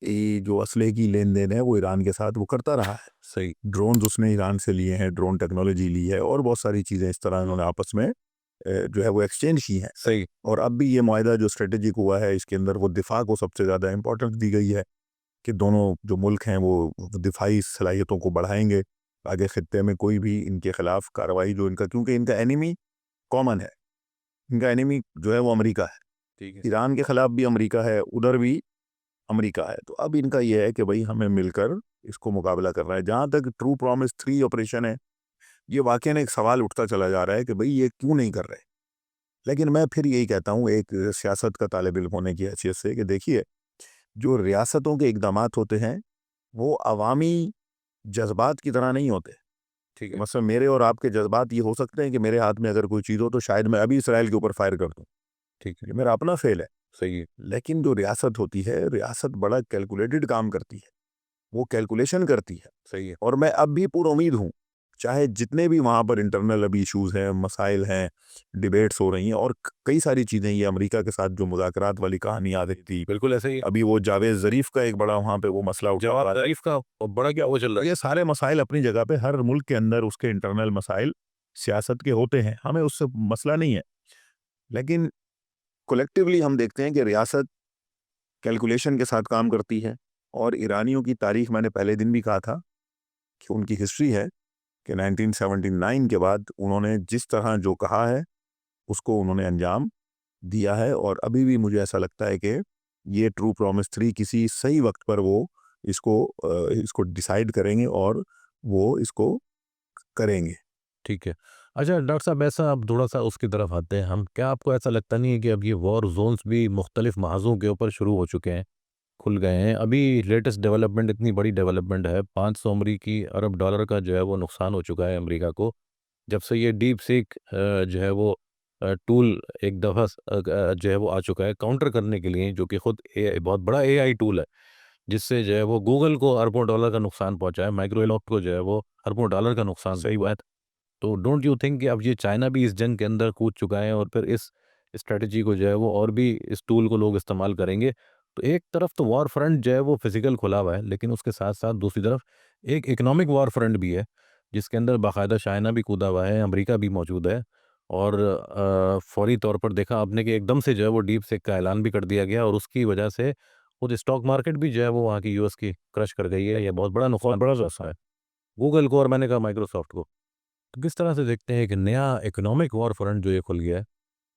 ये जो असलहे की लेन देन है वो ईरान के साथ वो करता रहा है। सही। ड्रोन्स उसने ईरान से लिए हैं, ड्रोन टेक्नोलॉजी ली है और बहुत सारी चीज़ें इस तरह इन्होंने आपस में जो है वो एक्सचेंज की हैं। सही। और अब भी ये मुआहदा जो स्ट्रेटेजिक हुआ है, इसके अंदर वो दिफा को सबसे ज़्यादा इंपॉर्टेंस दी गई है कि दोनों जो मुल्क हैं वो दिफाई सलाहियतों को बढ़ाएंगे। आगे खित्ते में कोई भी इनके खिलाफ कार्रवाई जो इनका, क्योंकि इनका एनिमी कॉमन है, इनका एनिमी जो है वो अमेरिका है। ठीक है। ईरान के खिलाफ भी अमेरिका है, उधर भी अमेरिका है। तो अब इनका ये है कि भाई हमें मिलकर इसको मुकाबला करना है। जहाँ तक ट्रू प्रॉमिस 3 ऑपरेशन है, ये वाकई एक सवाल उठता चला जा रहा है कि भाई ये क्यों नहीं कर रहे। लेकिन मैं फिर यही कहता हूँ एक सियासत का तालिब इल्म होने की हैसियत से कि देखिए, जो रियासतों के इकदामात होते हैं वो अवामी जज्बात की तरह नहीं होते। ठीक है। मतलब मेरे और आपके जज्बात ये हो सकते हैं कि मेरे हाथ में अगर कोई चीज़ हो तो शायद मैं अभी इसराइल के ऊपर फायर कर दूँ, ठीक है। ये मेरा अपना फेल है। सही है। लेकिन जो रियासत होती है, रियासत बड़ा कैलकुलेटेड काम करती है, वो कैलकुलेशन करती है। सही है। और मैं अब भी पूरा उम्मीद हूँ, चाहे जितने भी वहाँ पर इंटरनल अभी इश्यूज़ हैं, मसाइल हैं, डिबेट्स हो रही हैं और कई सारी चीज़ें, ये अमेरिका के साथ जो मुज़ाकरात वाली कहानी आ रही थी, बिल्कुल ऐसे ही है। अभी वो जावेद ज़रीफ़ का एक बड़ा वहाँ पे वो मसला उठा जवाब हुआ है। तारीफ का बड़ा क्या वो चल रहा है। ये सारे मसाइल अपनी जगह पे, हर मुल्क के अंदर उसके इंटरनल मसाइल सियासत के होते हैं, हमें उससे मसला नहीं है। लेकिन कलेक्टिवली हम देखते हैं कि रियासत कैलकुलेशन के साथ काम करती है। और ईरानियों की तारीख मैंने पहले दिन भी कहा था कि उनकी हिस्ट्री है कि 1979 के बाद उन्होंने जिस तरह जो कहा है उसको उन्होंने अंजाम दिया है। और अभी भी मुझे ऐसा लगता है कि ये ट्रू प्रॉमिस 3 किसी सही वक्त पर वो इसको डिसाइड करेंगे और वो इसको करेंगे। ठीक है। अच्छा डॉक्टर साहब, ऐसा अब थोड़ा-सा उसकी तरफ आते हैं हम। क्या आपको ऐसा लगता नहीं है कि अब ये वॉर ज़ोन्स भी मुख्तलिफ महाज़ों के ऊपर शुरू हो चुके हैं, खुल गए हैं? अभी लेटेस्ट डेवलपमेंट, इतनी बड़ी डेवलपमेंट है, 500 अमरीकी अरब डॉलर का जो है वो नुकसान हो चुका है अमेरिका को। जब से ये डीप सीक जो है वो टूल एक दफ़ा जो है वो आ चुका है काउंटर करने के लिए, जो कि खुद एआई बहुत बड़ा एआई टूल है, जिससे जो है वो गूगल को अरबों डॉलर का नुकसान पहुँचा है, माइक्रोसॉफ्ट को जो है वो अरबों डॉलर का नुकसान सही हुआ है। बात। तो डोंट यू थिंक कि अब ये चाइना भी इस जंग के अंदर कूद चुका है और फिर इस स्ट्रैटेजी को जो है वो और भी इस टूल को लोग इस्तेमाल करेंगे। तो एक तरफ तो वॉर फ्रंट जो है वो फिजिकल खुला हुआ है, लेकिन उसके साथ साथ दूसरी तरफ एक इकोनॉमिक वॉर फ्रंट भी है, जिसके अंदर बाकायदा चाइना भी कूदा हुआ है, अमेरिका भी मौजूद है। और फौरी तौर पर देखा आपने कि एकदम से जो है वो डीप सेक का ऐलान भी कर दिया गया और उसकी वजह से खुद स्टॉक मार्केट भी जो है वो वहाँ की यूएस की क्रश कर गई है। ये बहुत बड़ा नुकसान, बड़ा नुकसान है गूगल को और मैंने कहा माइक्रोसॉफ्ट को। तो किस तरह से देखते हैं एक नया इकोनॉमिक वॉर फ्रंट जो ये खुल गया है?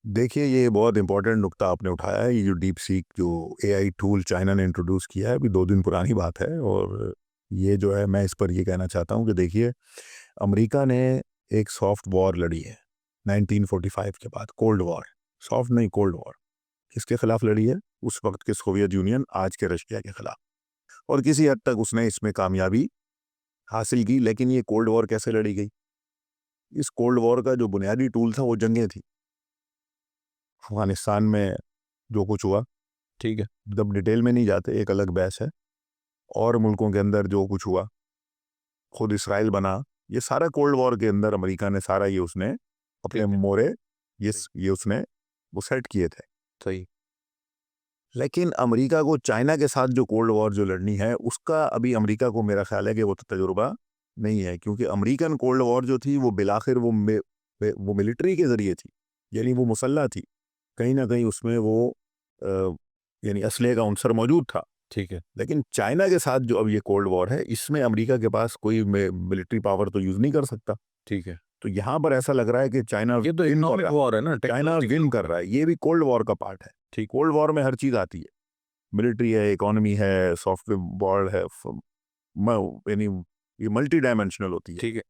देखिए, ये बहुत इंपॉर्टेंट नुक्ता आपने उठाया है। ये जो डीप सीक जो एआई टूल चाइना ने इंट्रोड्यूस किया है, अभी 2 दिन पुरानी बात है। और ये जो है, मैं इस पर ये कहना चाहता हूँ कि देखिए, अमेरिका ने एक सॉफ्ट वॉर लड़ी है 1945 के बाद, कोल्ड वॉर। सॉफ्ट नहीं, कोल्ड वॉर। किसके खिलाफ लड़ी है? उस वक्त के सोवियत यूनियन, आज के रशिया के खिलाफ। और किसी हद तक उसने इसमें कामयाबी हासिल की। लेकिन ये कोल्ड वॉर कैसे लड़ी गई? इस कोल्ड वॉर का जो बुनियादी टूल था वो जंगें थी। अफगानिस्तान में जो कुछ हुआ, ठीक है। जब डिटेल में नहीं जाते, एक अलग बहस है। और मुल्कों के अंदर जो कुछ हुआ, खुद इसराइल बना, ये सारा कोल्ड वॉर के अंदर अमेरिका ने सारा ये उसने अपने ठीक है। मोरे सही। ये उसने वो सेट किए थे। सही। लेकिन अमेरिका को चाइना के साथ जो कोल्ड वॉर जो लड़नी है, उसका अभी अमेरिका को मेरा ख्याल है कि वो तो तजुर्बा नहीं है। क्योंकि अमेरिकन कोल्ड वॉर जो थी वो बिलाखिर वो मिलिट्री के ज़रिए थी, यानी वो मुसल्ला थी। कहीं ना कहीं उसमें वो अ, यानी असले का अंसर मौजूद था। ठीक है। लेकिन चाइना के साथ जो अब ये कोल्ड वॉर है, इसमें अमेरिका के पास कोई मिलिट्री पावर तो यूज़ नहीं कर सकता। ठीक है। तो यहाँ पर ऐसा लग रहा है कि चाइना ये तो विन कर इकोनॉमिक रहा वॉर है ना, है, चाइना टेक्नोलॉजिकल विन कर वॉर है। रहा है। ये भी कोल्ड वॉर का पार्ट है। ठीक। कोल्ड वॉर में हर चीज़ आती है, मिलिट्री है, इकोनॉमी है, सॉफ्टवेयर वॉर है, यानी ये मल्टी डायमेंशनल होती है। ठीक है।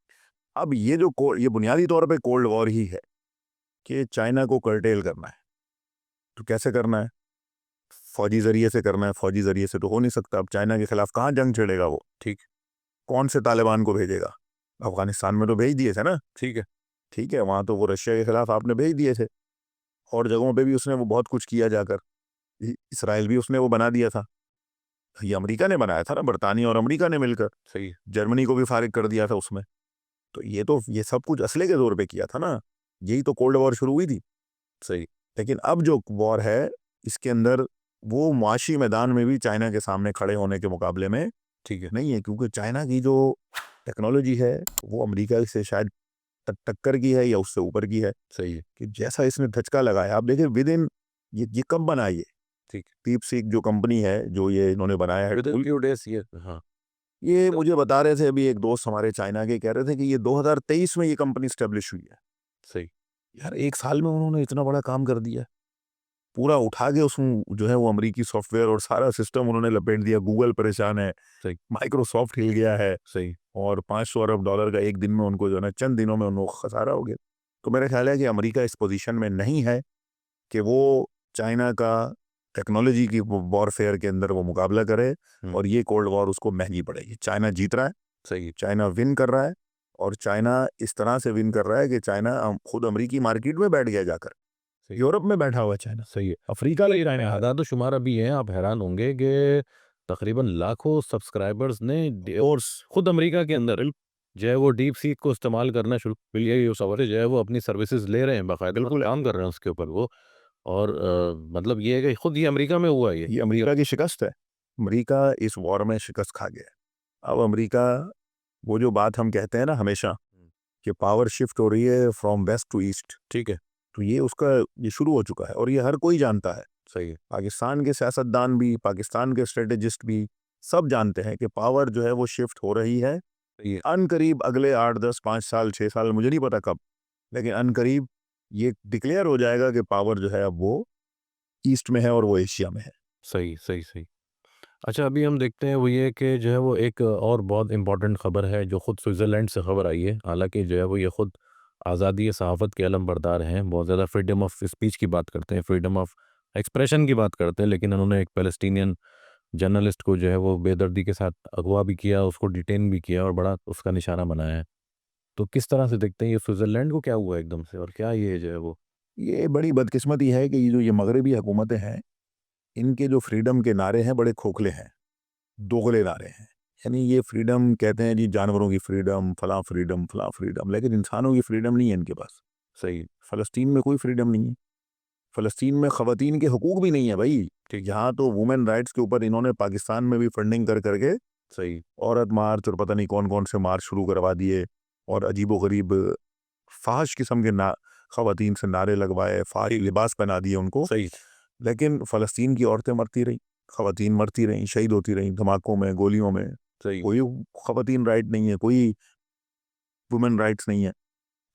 अब ये बुनियादी तौर पे कोल्ड वॉर ही है कि चाइना को कर्टेल करना है। तो कैसे करना है? फौजी ज़रिए से करना है। फौजी ज़रिए से तो हो नहीं सकता। अब चाइना के खिलाफ कहाँ जंग छेड़ेगा वो? ठीक। कौन से तालिबान को भेजेगा? अफगानिस्तान में तो भेज दिए थे ना। ठीक है। ठीक है, वहाँ तो वो रशिया के खिलाफ आपने भेज दिए थे। और जगहों पे भी उसने वो बहुत कुछ किया जाकर। इसराइल भी उसने वो बना दिया था। ये अमेरिका ने बनाया था ना, बरतानिया और अमेरिका ने मिलकर। सही जर्मनी को भी फारिग कर दिया था उसमें। तो ये सब कुछ असले के दौर पे किया था ना। यही तो कोल्ड वॉर शुरू हुई थी। सही लेकिन अब जो वॉर है, इसके अंदर वो मुआशी मैदान में भी चाइना के सामने खड़े होने के मुकाबले में ठीक है नहीं है, क्योंकि चाइना की जो टेक्नोलॉजी है वो अमेरिका से शायद टक्कर की है या उससे ऊपर की है। सही है कि जैसा इसने धचका लगाया, आप देखिए विद इन, ये कब बना ये ठीक डीप सीक जो कंपनी है, जो ये इन्होंने बनाया है with in tool, few days ये हाँ ये मुझे बता रहे थे अभी एक दोस्त हमारे चाइना के, कह रहे थे कि ये 2023 में ये कंपनी स्टेब्लिश हुई है। सही यार एक साल में उन्होंने इतना बड़ा काम कर दिया। पूरा उठा के उसमें जो है वो अमेरिकी सॉफ्टवेयर और सारा सिस्टम उन्होंने लपेट दिया। गूगल परेशान है, सही माइक्रोसॉफ्ट हिल गया है, सही और 500 अरब डॉलर का एक दिन में उनको जो है ना, चंद दिनों में उनको खसारा हो गया। तो मेरा ख्याल है कि अमेरिका इस पोजीशन में नहीं है कि वो चाइना का टेक्नोलॉजी की वॉरफेयर के अंदर वो मुकाबला करे, और ये कोल्ड वॉर उसको महंगी पड़ेगी। चाइना जीत रहा है, सही चाइना विन कर रहा है, और चाइना इस तरह से विन कर रहा है कि चाइना खुद अमेरिकी मार्केट में बैठ गया जाकर। सही यूरोप में बैठा हुआ है चाइना, सही है अफ्रीका ले रहा है। आदाद तो शुमार अभी हैं आप हैरान होंगे कि तकरीबन लाखों सब्सक्राइबर्स ने और खुद अमेरिका के अंदर जो है वो डीप सीक को इस्तेमाल करना शुरू यही सवाल जो है वो अपनी सर्विसेज ले रहे हैं बाकायदा बिल्कुल काम कर रहे हैं उसके ऊपर वो और मतलब ये है कि खुद ये अमेरिका में हुआ है ये ये अमेरिका की शिकस्त है। अमेरिका इस वॉर में शिकस्त खा गया है। अब अमेरिका, वो जो बात हम कहते हैं ना हमेशा कि पावर शिफ्ट हो रही है फ्रॉम वेस्ट टू ईस्ट, ठीक है तो ये उसका ये शुरू हो चुका है, और ये हर कोई जानता है। सही है पाकिस्तान के सियासतदान भी, पाकिस्तान के स्ट्रेटेजिस्ट भी, सब जानते हैं कि पावर जो है वो शिफ्ट हो रही है। सही है अनकरीब अगले 8 10 5 साल 6 साल, मुझे नहीं पता कब, लेकिन अनकरीब ये डिक्लेयर हो जाएगा कि पावर जो है अब वो ईस्ट में है और वो एशिया में है। सही सही सही अच्छा अभी हम देखते हैं वो ये कि जो है वो एक और बहुत इम्पोर्टेंट ख़बर है जो ख़ुद स्विट्ज़रलैंड से ख़बर आई है हालांकि जो है वो ये ख़ुद आज़ादी सहाफ़त के अलम बरदार हैं बहुत ज़्यादा फ्रीडम ऑफ स्पीच की बात करते हैं फ्रीडम ऑफ एक्सप्रेशन की बात करते हैं लेकिन उन्होंने एक पैलेस्टीनियन जर्नलिस्ट को जो है वो बेदर्दी के साथ अगवा भी किया उसको डिटेन भी किया और बड़ा उसका निशाना बनाया है तो किस तरह से देखते हैं ये स्विट्ज़रलैंड को क्या हुआ एकदम से और क्या ये जो है वो ये बड़ी बदकिस्मती है कि ये जो ये मगरबी हुकूमतें हैं, इनके जो फ्रीडम के नारे हैं बड़े खोखले हैं, दोगले नारे हैं। यानी ये फ्रीडम कहते हैं जी, जानवरों की फ्रीडम, फलां फ्रीडम, लेकिन इंसानों की फ्रीडम नहीं है इनके पास। सही फ़लस्तीन में कोई फ्रीडम नहीं है। फ़लस्तीन में ख़वातीन के हकूक़ भी नहीं है भाई। ठीक यहाँ तो वुमेन राइट्स के ऊपर इन्होंने पाकिस्तान में भी फंडिंग कर करके सही औरत मार्च और पता नहीं कौन-कौन से मार्च शुरू करवा दिए, और अजीबो-गरीब फ़ाहिश किस्म के ना ख़वातीन से नारे लगवाए, फ़ाही लिबास पहना दिए उनको। सही लेकिन फ़लस्तीन की औरतें मरती रहीं, ख़वातीन मरती रहीं, शहीद होती रहीं धमाकों में, गोलियों में। सही कोई ख़वातीन राइट नहीं है, कोई वुमेन राइट्स नहीं है।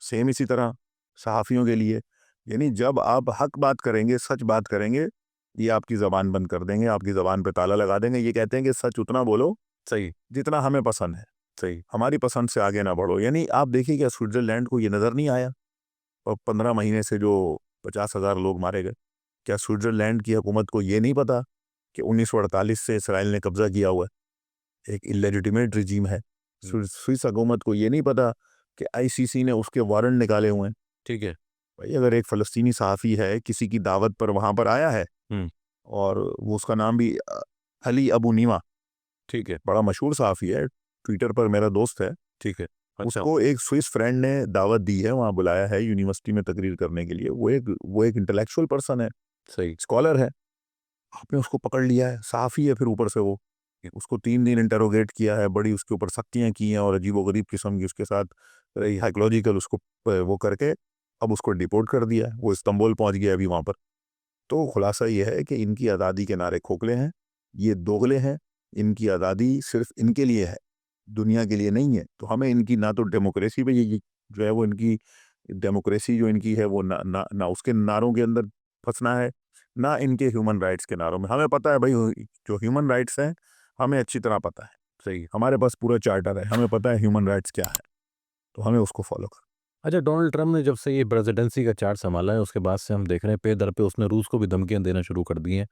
सेम इसी तरह सहाफ़ियों के लिए, यानी जब आप हक बात करेंगे, सच बात करेंगे, ये आपकी ज़बान बंद कर देंगे, आपकी ज़बान पे ताला लगा देंगे। ये कहते हैं कि सच उतना बोलो सही जितना हमें पसंद है, सही हमारी पसंद से आगे ना बढ़ो। यानी आप देखिए, क्या स्विट्ज़रलैंड को ये नज़र नहीं आया? और 15 महीने से जो 50,000 लोग मारे गए, क्या स्विट्ज़रलैंड की हुकूमत को ये नहीं पता कि 1948 से इसराइल ने कब्ज़ा किया हुआ है, एक इल्लेजिटिमेट रिजीम है? स्विस हुकूमत को ये नहीं पता कि आईसीसी ने उसके वारंट निकाले हुए हैं? ठीक है भाई अगर एक फ़लस्तीनी सहाफ़ी है, किसी की दावत पर वहाँ पर आया है, हम्म और वो उसका नाम भी अली अबू नीमा, ठीक है बड़ा मशहूर सहाफ़ी है, ट्विटर पर मेरा दोस्त है। ठीक है अच्छा उसको एक स्विस फ्रेंड ने दावत दी है, वहाँ बुलाया है यूनिवर्सिटी में तकरीर करने के लिए। वो एक इंटेलेक्चुअल पर्सन है, सही स्कॉलर है। आपने उसको पकड़ लिया है, सहाफ़ी है, फिर ऊपर से वो उसको 3 दिन इंटरोगेट किया है, बड़ी उसके ऊपर सख्तियाँ की हैं, और अजीबो-गरीब किस्म की उसके साथ साइकोलॉजिकल उसको वो करके अब उसको डिपोर्ट कर दिया है। वो इस्तांबुल पहुँच गया है अभी वहाँ पर। तो खुलासा ये है कि इनकी आज़ादी के नारे खोखले हैं, ये दोगले हैं, इनकी आज़ादी सिर्फ़ इनके लिए है, दुनिया के लिए नहीं है। तो हमें इनकी ना तो डेमोक्रेसी पे ये जो है वो इनकी डेमोक्रेसी जो इनकी है वो ना ना ना उसके नारों के अंदर फँसना है, ना इनके ह्यूमन राइट्स के नारों में। हमें पता है भाई, जो ह्यूमन राइट्स हैं, हमें अच्छी तरह पता है। सही हमारे पास पूरा चार्टर है, हमें पता है ह्यूमन राइट्स क्या है, तो हमें उसको फ़ॉलो करना। अच्छा डोनाल्ड ट्रम्प ने जब से ये प्रेसिडेंसी का चार्ज संभाला है उसके बाद से हम देख रहे हैं पे दर पे उसने रूस को भी धमकियां देना शुरू कर दी हैं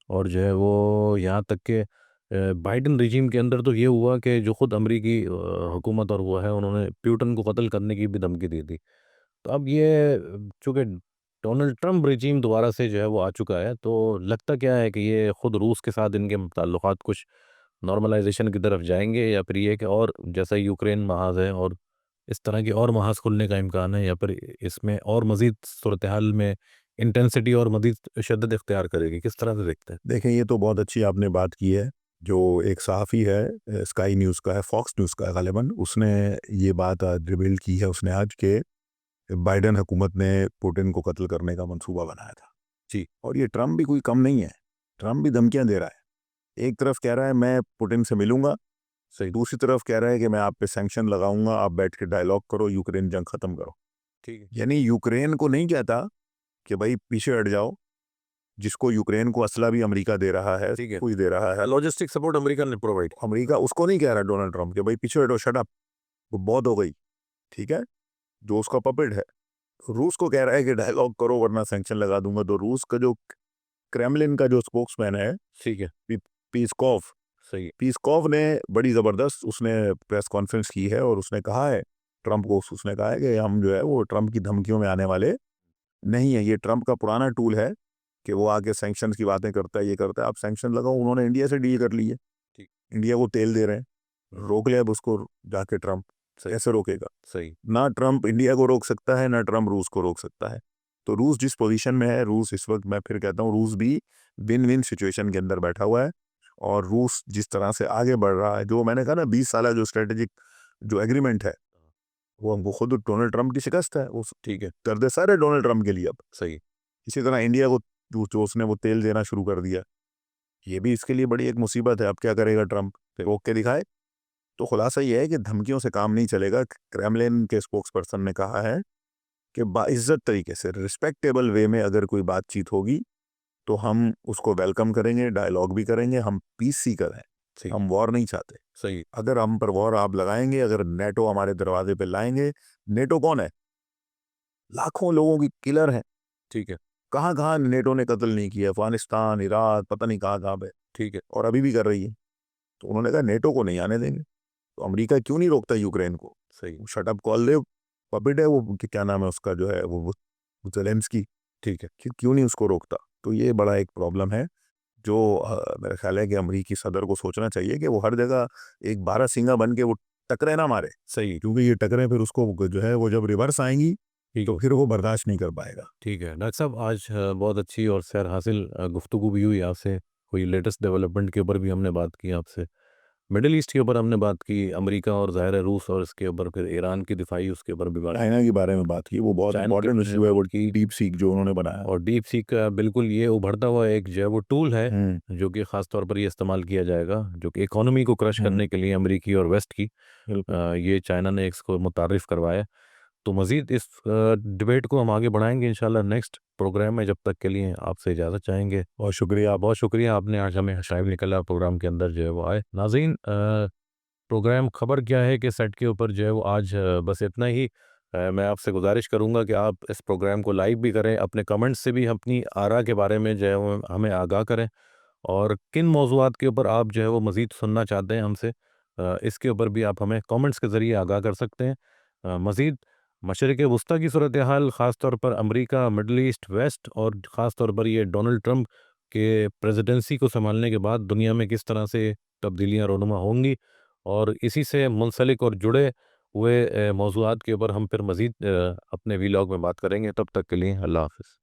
और जो है वो यहाँ तक के बाइडेन रिजीम के अंदर तो ये हुआ कि जो खुद अमरीकी हुकूमत और वो है उन्होंने प्यूटन को कत्ल करने की भी धमकी दी थी तो अब ये चूंकि डोनाल्ड ट्रम्प रिजीम दोबारा से जो है वो आ चुका है, तो लगता क्या है कि ये खुद रूस के साथ इनके ताल्लुकात कुछ नॉर्मलाइजेशन की तरफ जाएंगे, या फिर ये कि और जैसा यूक्रेन महाज है और इस तरह के और महाज खुलने का इम्कान है, या फिर इसमें और मजीद सूरत हाल में इंटेंसिटी और मजीद शद्दत इख्तियार करेगी? किस तरह से देखते हैं? देखें, ये तो बहुत अच्छी आपने बात की है। जो एक सहाफ़ी है, स्काई न्यूज़ का है, फॉक्स न्यूज़ का है ग़ालिबन, उसने ये बात आज रिवील की है उसने आज के बाइडेन हुकूमत ने पुतिन को कत्ल करने का मंसूबा बनाया था। जी। और ये ट्रम्प भी कोई कम नहीं है। ट्रम्प भी धमकियाँ दे रहा है। एक तरफ कह रहा है मैं पुतिन से मिलूँगा, सही। दूसरी तरफ कह रहा है कि मैं आप पे सैंक्शन लगाऊँगा, आप बैठ के डायलॉग करो, यूक्रेन जंग ख़त्म करो। ठीक है। यानी यूक्रेन को नहीं कहता कि भाई पीछे हट जाओ, जिसको यूक्रेन को असला भी अमेरिका दे रहा है, ठीक है। कुछ दे रहा है। लॉजिस्टिक सपोर्ट अमेरिका ने प्रोवाइड। अमेरिका उसको नहीं कह रहा डोनाल्ड ट्रम्प कि भाई पीछे हटो, शट अप, वो बहुत हो गई, ठीक है, जो उसका पपेट है। रूस को कह रहा है कि डायलॉग करो वरना सैंक्शन लगा दूंगा। तो रूस का जो क्रेमलिन का जो स्पोक्समैन है, ठीक है। पीस्कोव, सही। पीस्कोव ने बड़ी ज़बरदस्त उसने प्रेस कॉन्फ्रेंस की है और उसने कहा है ट्रम्प को, उसने कहा है कि हम जो है वो ट्रम्प की धमकियों में आने वाले नहीं है। ये ट्रम्प का पुराना टूल है कि वो आके सैंक्शन की बातें करता है, ये करता है, आप सैंक्शन लगाओ। उन्होंने इंडिया से डील कर ली है, ठीक। इंडिया को तेल दे रहे हैं, रोक लिया अब उसको जाके ट्रम्प। सही। कैसे रोकेगा? सही। ना ट्रम्प इंडिया को रोक सकता है, ना ट्रम्प रूस को रोक सकता है। तो रूस जिस पोजीशन में है, रूस इस वक्त, मैं फिर कहता हूँ, रूस भी विन विन सिचुएशन के अंदर बैठा हुआ है। और रूस जिस तरह से आगे बढ़ रहा है, जो मैंने कहा ना 20 साल जो स्ट्रेटेजिक जो एग्रीमेंट है, वो हमको खुद डोनाल्ड ट्रम्प की शिकस्त है। वो ठीक है। कर दे सारे डोनाल्ड ट्रम्प के लिए अब। सही। इसी तरह इंडिया को जो उसने वो तेल देना शुरू कर दिया, ये भी इसके लिए बड़ी एक मुसीबत है। अब क्या करेगा ट्रम्प? रोक के दिखाए। तो खुलासा ये है कि धमकियों से काम नहीं चलेगा। क्रेमलिन के स्पोक्स पर्सन ने कहा है कि बाइज्जत तरीके से, रिस्पेक्टेबल वे में अगर कोई बातचीत होगी तो हम उसको वेलकम करेंगे, डायलॉग भी करेंगे। हम पीस सीकर हैं, सही। हम वॉर नहीं चाहते। सही। अगर हम पर वॉर आप लगाएंगे, अगर नेटो हमारे दरवाजे पे लाएंगे, नेटो कौन है? लाखों लोगों की किलर है। ठीक है। कहाँ कहाँ नेटो ने कत्ल नहीं किया, अफगानिस्तान, इराक, पता नहीं कहाँ कहाँ पे, ठीक है। और अभी भी कर रही है। तो उन्होंने कहा नेटो को नहीं आने देंगे। तो अमेरिका क्यों नहीं रोकता यूक्रेन को? सही। शटअप कॉल दे, पपेट है वो, क्या नाम है उसका जो है वो ज़ेलेंस्की, ठीक है। क्यों नहीं उसको रोकता? तो ये बड़ा एक प्रॉब्लम है जो मेरा ख्याल है कि अमरीकी सदर को सोचना चाहिए कि वो हर जगह एक बारहसिंगा बन के वो टकरे ना मारे। सही। क्योंकि ये टकरें फिर उसको जो है वो जब रिवर्स आएंगी ठीक तो है। फिर वो बर्दाश्त नहीं कर पाएगा। ठीक है डॉक्टर साहब, आज बहुत अच्छी और सैर हासिल गुफ्तगू भी हुई आपसे। कोई लेटेस्ट डेवलपमेंट के ऊपर भी हमने बात की आपसे, मिडल ईस्ट के ऊपर हमने बात की, अमेरिका और ज़ाहिर है रूस, और इसके ऊपर फिर ईरान की दिफाई, उसके ऊपर भी बात, चाइना के बारे में बात की, वो बहुत चाइना के इंपॉर्टेंट बारे में इशू है, वो बात की। डीप सीक जो उन्होंने बनाया। और डीप सीक का बिल्कुल ये उभरता हुआ एक जो है वो टूल है, जो कि ख़ास तौर पर ये इस्तेमाल किया जाएगा, जो कि इकोनॉमी को क्रश करने के लिए अमेरिकी और वेस्ट की, बिल्कुल। ये चाइना ने इसको मुतारिफ़ करवाया। तो मज़ीद इस डिबेट को हम आगे बढ़ाएंगे इंशाल्लाह नेक्स्ट प्रोग्राम में। जब तक के लिए आपसे इजाज़त चाहेंगे। बहुत शुक्रिया। बहुत शुक्रिया, आपने आज हमें शाइब निकला प्रोग्राम के अंदर जो है वो आए। नाज़रीन, प्रोग्राम खबर क्या है कि सेट के ऊपर जो है वो आज बस इतना ही। मैं आपसे गुजारिश करूंगा कि आप इस प्रोग्राम को लाइक भी करें, अपने कमेंट्स से भी अपनी आरा के बारे में जो है वो हमें आगाह करें, और किन मौज़ूआत के ऊपर आप जो है वो मज़ीद सुनना चाहते हैं हमसे, इसके ऊपर भी आप हमें कमेंट्स के ज़रिए आगाह कर सकते हैं। मज़ीद मशरिक़ वस्ती की सूरत हाल, ख़ास तौर पर अमरीका, मिडल ईस्ट, वेस्ट, और ख़ास तौर पर ये डोनाल्ड ट्रंप के प्रेसिडेंसी को संभालने के बाद दुनिया में किस तरह से तब्दीलियाँ रोनुमा होंगी, और इसी से मुंसलिक और जुड़े हुए मौज़ूआत के ऊपर हम फिर मज़ीद अपने वीलॉग में बात करेंगे। तब तक के लिए अल्लाह हाफ़िज़।